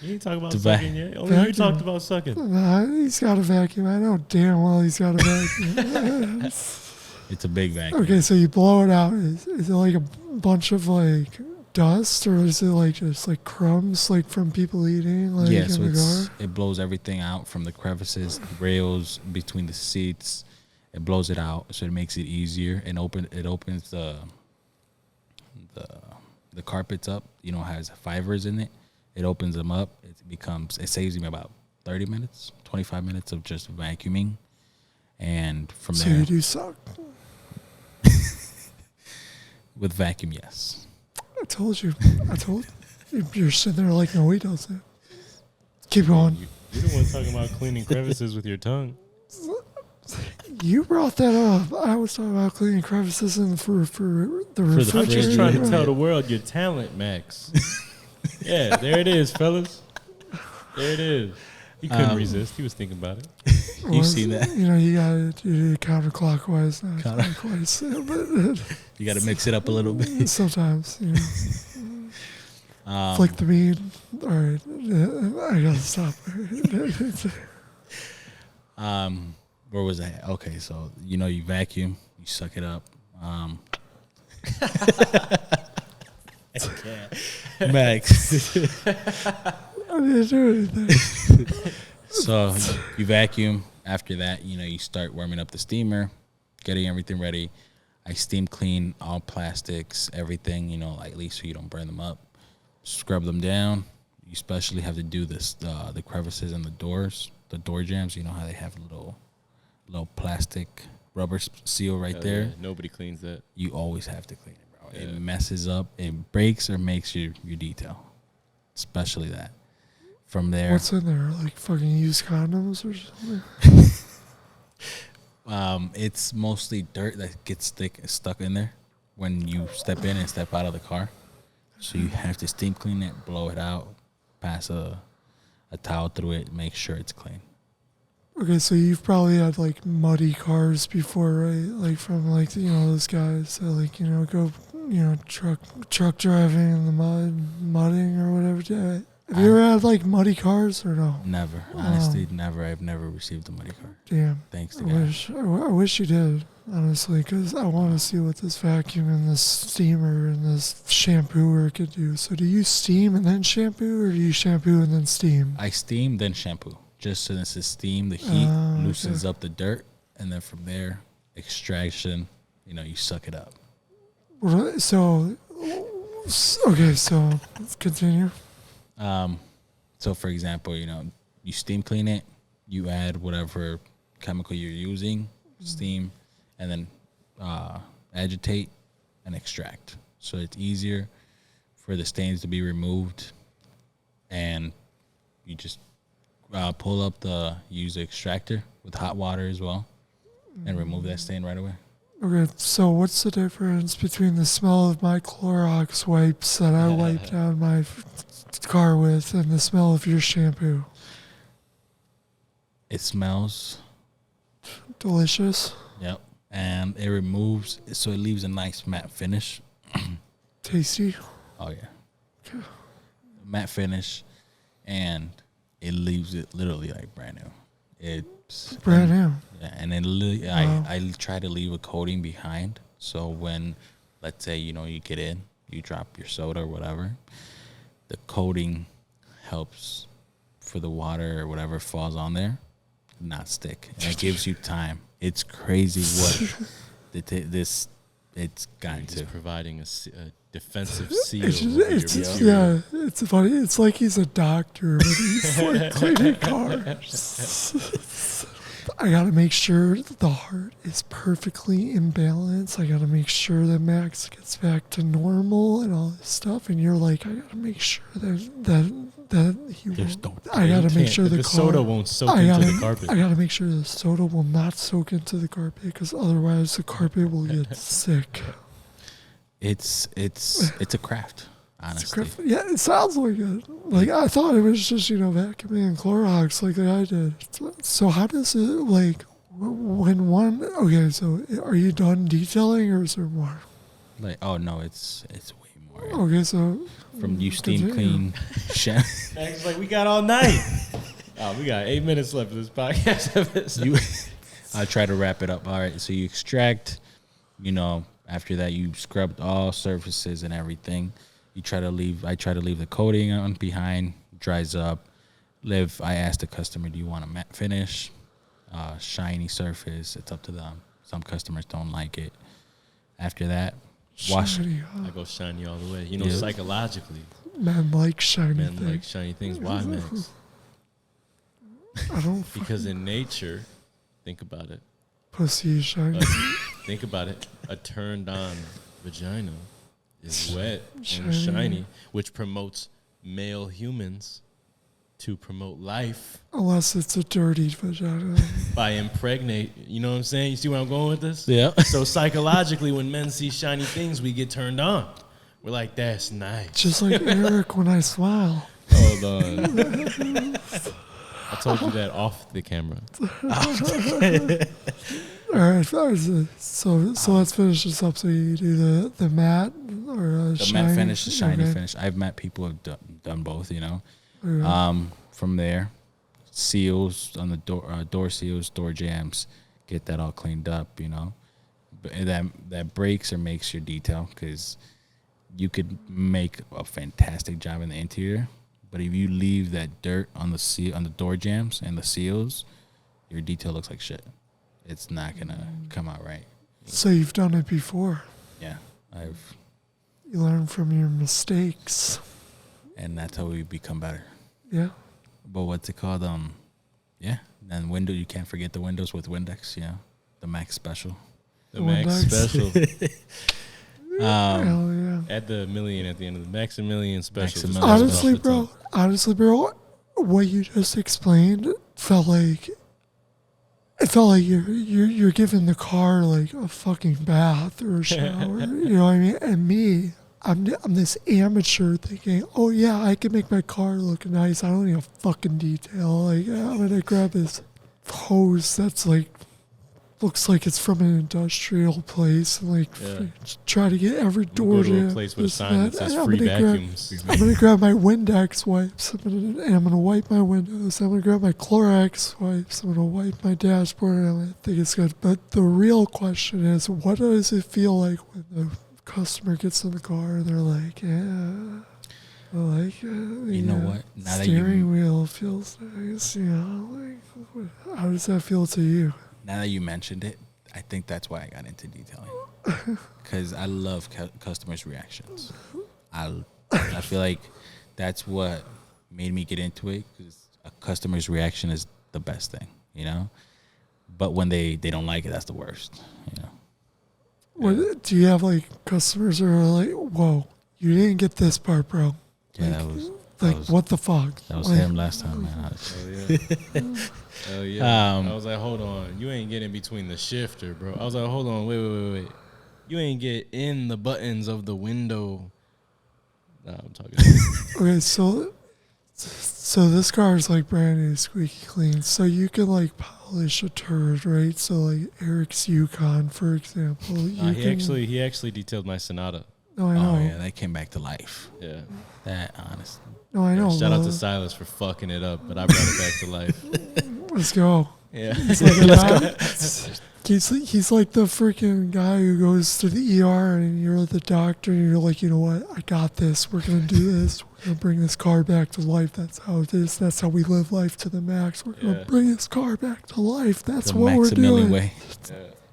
You ain't talking about To sucking yet. Only you vacuum. talked about sucking. Nah, he's got a vacuum. I know damn well he's got a vacuum. It's a big vacuum. Okay, so you blow it out. Is it like a bunch of like dust, or is it like just like crumbs like from people eating like Yeah, so in the car? it blows everything out from the crevices, the rails, between the seats. It blows it out, so it makes it easier and it opens the carpets up. Has fibers in it. It opens them up. It saves me about 30 minutes, 25 minutes of just vacuuming. And from So there, you do suck. with vacuum, yes. I told you. You're sitting there like, no, he doesn't. Keep going. You're the one talking about cleaning crevices with your tongue. You brought that up. I was talking about cleaning crevices for the refrigerator. I'm just trying to tell the world your talent, Max. Yeah, there it is, fellas. There it is. He couldn't resist. He was thinking about it. You've seen that. You got to do it counterclockwise, not clockwise. But You got to mix it up a little bit. sometimes, flick the bean. All right, I gotta stop. Where was I? Okay, so you vacuum, you suck it up. Max. I didn't do anything. So you vacuum. After that, you start warming up the steamer, getting everything ready. I steam clean all plastics, everything, lightly so you don't burn them up. Scrub them down. You especially have to do this, the crevices in the doors, the door jambs. You know how they have a little plastic rubber seal right there. Yeah, nobody cleans that. You always have to clean it, bro. Yeah. It messes up. It breaks or makes your detail, especially that. From there, What's in there? Like fucking used condoms or something? it's mostly dirt that gets stuck in there when you step in and step out of the car. So you have to steam clean it, blow it out, pass a towel through it, make sure it's clean. Okay, so you've probably had like muddy cars before, right? Like from like those guys that like go truck driving in the mudding or whatever. Yeah. Have you ever had like muddy cars or no? Never, honestly, never. I've never received a muddy car. Damn. Thanks to I God. I wish you did, honestly, because I want to see what this vacuum and this steamer and this shampooer could do. So do you steam and then shampoo, or do you shampoo and then steam? I steam, then shampoo. Just so this is steam, the heat loosens up the dirt, and then from there, extraction, you suck it up. So, okay, so continue. So for example, you steam clean it, you add whatever chemical you're using, steam, and then agitate and extract. So it's easier for the stains to be removed, and you just pull up use the extractor with hot water as well, and remove that stain right away. Okay, so what's the difference between the smell of my Clorox wipes that I wipe down my car with and the smell of your shampoo? It smells. Delicious. Yep. And it removes, so it leaves a nice matte finish. Tasty. Oh, yeah. Matte finish. And it leaves it literally like brand new. It's Brand new. Yeah, and then I try to leave a coating behind. So when, let's say, you get in, you drop your soda or whatever, the coating helps for the water or whatever falls on there not stick. And it gives you time. It's crazy what it's gotten He's to. providing a defensive seal. It's funny. It's like he's a doctor, but he's like cleaning cars. I gotta make sure the heart is perfectly in balance. I gotta make sure that Max gets back to normal and all this stuff. And you're like, I gotta make sure that he There's won't. no- I gotta make sure the the soda won't soak into the carpet. I gotta make sure the soda will not soak into the carpet because otherwise the carpet will get sick. It's a craft, honestly. Yeah, it sounds like it. Like I thought it was just vacuuming and Clorox like the guy did. So how does it when one? Okay, so are you done detailing or is there more? Like, oh no, it's way more. Okay, so From you steam clean, Max like, we got all night. Oh, we got 8 minutes left of this podcast. I'll try to wrap it up. All right, so you extract. After that, you scrubbed all surfaces and everything. I try to leave the coating on behind, dries up. I asked the customer, do you want a matte finish, shiny surface? It's up to them. Some customers don't like it. After that, wash. shiny, I go shiny all the way. Yeah. Psychologically, men like shiny men things. like shiny things. Why, Max? I don't Because in nature, think about it. pussy is shiny. Think about it. A turned on vagina is wet Shiny. and shiny, which promotes male humans to promote life Unless it's a dirty vagina. by impregnate. You know what I'm saying? You see where I'm going with this? Yeah. So psychologically, when men see shiny things, we get turned on. We're like, that's nice. Just like Eric when I smile. Hold on. I told you that off the camera. All right, so let's finish this up. So you do the matte or The shiny? matte finish, the shiny Okay. finish. I've met people who've done both. Okay. From there, seals on the door seals, door jams, get that all cleaned up. But that breaks or makes your detail because you could make a fantastic job in the interior, but if you leave that dirt on the door jams and the seals, your detail looks like shit. It's not gonna come out right. So you've done it before. Yeah, You learn from your mistakes. and that's how we become better. Yeah. But what's it called? Yeah. And you can't forget the windows with Windex. The Max Special. The Max Windex. Special. Hell yeah. At the million at the end of the Maximilian Special. Maximilian. Honestly, bro, what you just explained felt like you're giving the car like a fucking bath or a shower. You know what I mean? And me, I'm this amateur thinking, oh yeah, I can make my car look nice. I don't need a fucking detail. Like I'm gonna grab this hose that's like looks like it's from an industrial place and like try to get every door Go to a jam, place with a this, sign that that. says I'm free gonna grab- vacuums. I'm gonna grab my Windex wipes. I'm gonna wipe my windows. I'm gonna grab my Clorox wipes. I'm gonna wipe my dashboard. And I think it's good. But the real question is, what does it feel like when the customer gets in the car and they're like, "Yeah, I like it." You know what? Now that Steering wheel feels nice. How does that feel to you? Now that you mentioned it, I think that's why I got into detailing. Because I love customers' reactions. I feel like that's what made me get into it. Because a customer's reaction is the best thing, But when they don't like it, that's the worst, What do you have like customers who are like, "Whoa, you didn't get this part, bro." Yeah, What the fuck? That was Like, him last time, man. Oh yeah. Um, I was like, hold on, you ain't getting between the shifter, bro. I was like, hold on, wait. You ain't get in the buttons of the window. Nah, I'm talking. Okay, so So this car is like brand new, squeaky clean. So you can like polish a turd, right? So like Eric's Yukon, for example. He actually detailed my Sonata. No, I know. Oh yeah, that came back to life. Yeah. That honestly. No, I know. Shout out to Silas for fucking it up, but I brought it back to life. Let's go. Yeah. He's like the freaking guy who goes to the ER and you're the doctor and you're like, you know what? I got this. We're going to do this. We're going to bring this car back to life. That's how it is. That's how we live life to the max. We're going to bring this car back to life. That's The what we're Maximilian doing. way.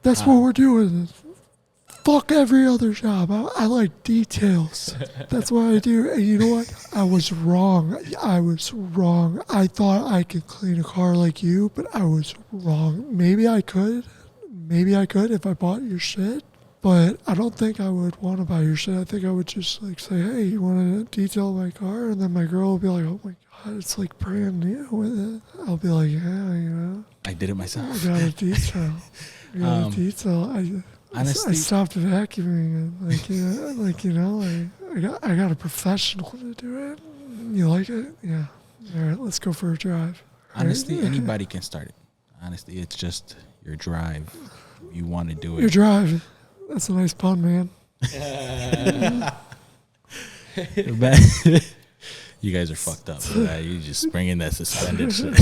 That's what we're doing. Fuck every other job. I like details. That's what I do. And you know what? I was wrong. I thought I could clean a car like you, but I was wrong. Maybe I could if I bought your shit, but I don't think I would want to buy your shit. I think I would just like say, hey, you want to detail my car? And then my girl will be like, oh my God, it's like brand new with it. I'll be like, yeah, I did it myself. I got a detail. Honestly, I stopped vacuuming and I got a professional to do it. You like it? Yeah. All right, let's go for a drive. honestly, Right? anybody can start it. Honestly, it's just your drive. You want to do Your it. drive. That's a nice pun, man. You guys are fucked up. You just bring in that suspended shit.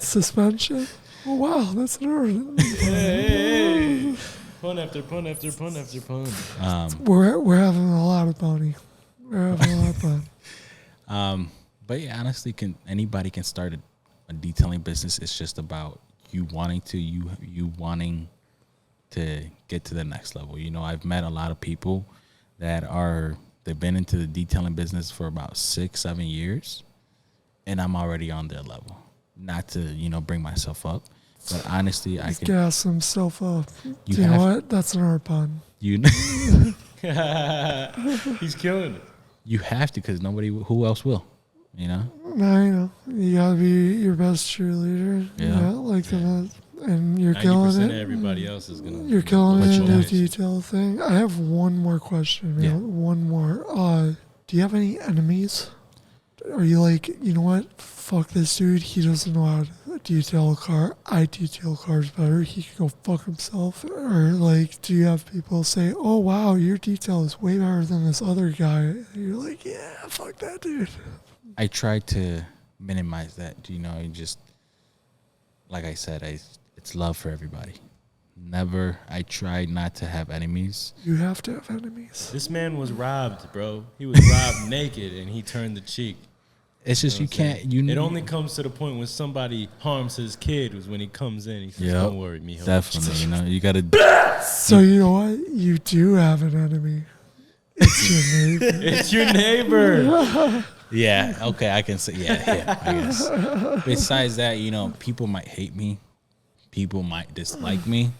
Suspension? Oh, wow, that's an order. Hey. Pun after pun after pun after pun. We're having a lot of money. We're having a lot of fun. But yeah, honestly, anybody can start a detailing business. It's just about you wanting to get to the next level. You know, I've met a lot of people they've been into the detailing business for about 6-7 years, and I'm already on their level. Not to, bring myself up, but honestly, I can Gas himself up. You Do you know have- what? That's an art pun. you He's killing it. you have to, because who else will, No, you gotta be your best cheerleader. Yeah. And you're killing 90% of it. everybody else is gonna. You're killing Let it you in the know. detail thing. I have one more question, man. Yeah. One more. Do you have any enemies? Are you like, you know what? Fuck this dude. He doesn't know how to detail a car. I detail cars better. He can go fuck himself. Or like, do you have people say, oh wow, your detail is way better than this other guy? And you're like, yeah, fuck that dude. I try to minimize that. You just like I said, it's love for everybody. I try not to have enemies. You have to have enemies. This man was robbed, bro. He was robbed naked, and he turned the cheek. It's just you can't. It only comes to the point when somebody harms his kid. Was when he comes in. He says, Yep, "Don't worry, mijo." definitely. You gotta. So you know what? You do have an enemy. It's your neighbor. It's your neighbor. Yeah. Okay. I can say. Yeah. I guess. Besides that, people might hate me. People might dislike me.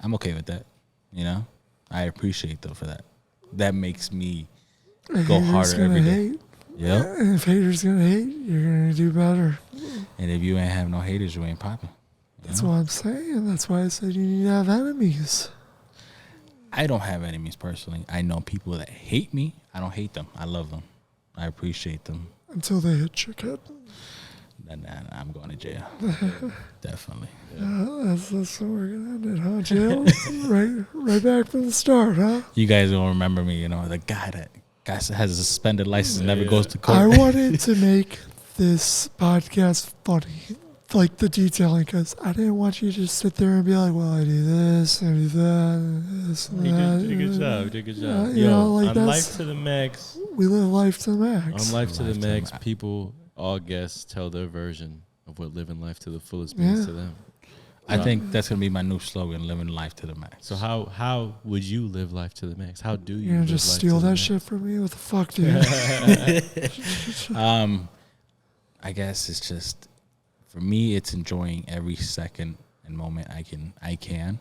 I'm okay with that. I appreciate them for that. That makes me go harder every day. Hate. Yep. And if haters gonna hate, you're gonna do better. And if you ain't have no haters, you ain't popping. That's what I'm saying. That's why I said you need to have enemies. I don't have enemies personally. I know people that hate me. I don't hate them. I love them. I appreciate them. Until they hit your kid. Nah, I'm going to jail. Definitely. That's what we're gonna end it, huh? Jail? right back from the start, huh? You guys don't remember me, the guy that has a suspended license and never goes to court. I wanted to make this podcast funny, like the detailing, because I didn't want you to just sit there and be like, well, I do this, I do that, and this and He that. did a good job. Did a good job. you know, like on that's- Life to the Max. We live life to the max. On Life to the Life to the Max, max. people, all guests, tell their version of what living life to the fullest means Yeah. to them. I think that's going to be my new slogan, living life to the max. So how would you live life to the max? How do you You're gonna live just life steal to the that max? shit from me? What the fuck, dude? I guess it's just, for me, it's enjoying every second and moment I can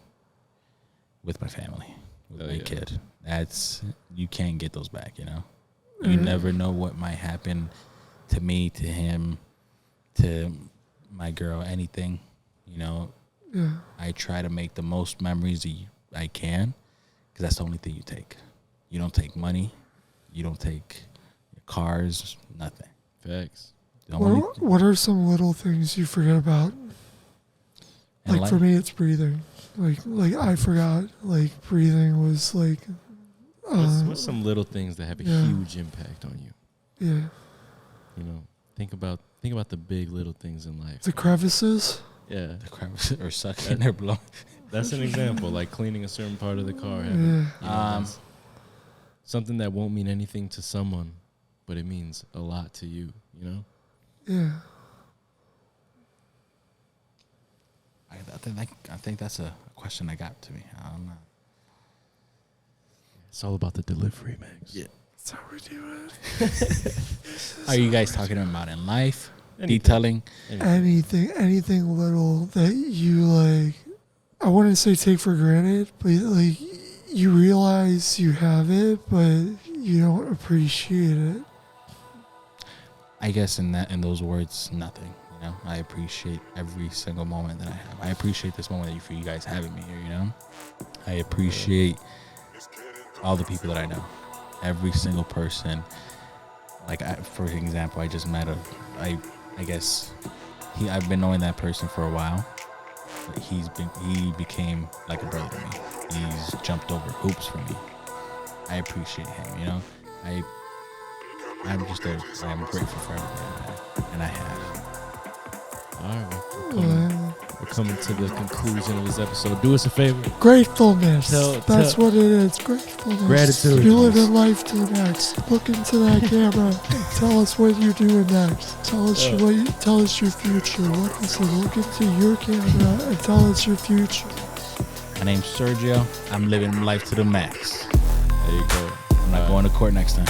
with my family, with my kid. You can't get those back, You never know what might happen to me, to him, to my girl, anything, Yeah. I try to make the most memories I can, because that's the only thing you take. You don't take money. You don't take cars, nothing. Facts. The only What are some little things you forget about? in Like for life- me, it's breathing. Like I forgot. Like breathing was like. What's some little things that have a yeah. huge impact on you? Yeah. You know, think about the big little things in life. The crevices. Yeah, the crevices or sucking or blowing. that's an example. Like cleaning a certain part of the car. Yeah. You know, that's something that won't mean anything to someone, but it means a lot to you. You know. Yeah. I think that's a question that got to me. I don't know. It's all about the delivery, Max. Yeah. That's how we do it. Are you guys talking about in life? Anything. Detailing? Anything little that you like. I wouldn't say take for granted, but like you realize you have it, but you don't appreciate it. I guess in those words, nothing. You know, I appreciate every single moment that I have. I appreciate this moment for you guys having me here. You know, I appreciate all the people that I know, every single person. Like for example, I just met I guess I've been knowing that person for a while. But he became like a brother to me. He's jumped over hoops for me. I appreciate him. You know, I'm grateful for everything and I have. All right, we're coming to the conclusion of this episode. Do us a favor. Gratefulness. Tell- That's what it is. Gratefulness. Gratitude. You live in life to the next. Look into that camera and tell us what you're doing next. Tell us tell us your future. Look into your camera and tell us your future. My name's Sergio. I'm living life to the max. There you go. I'm not going to court next time.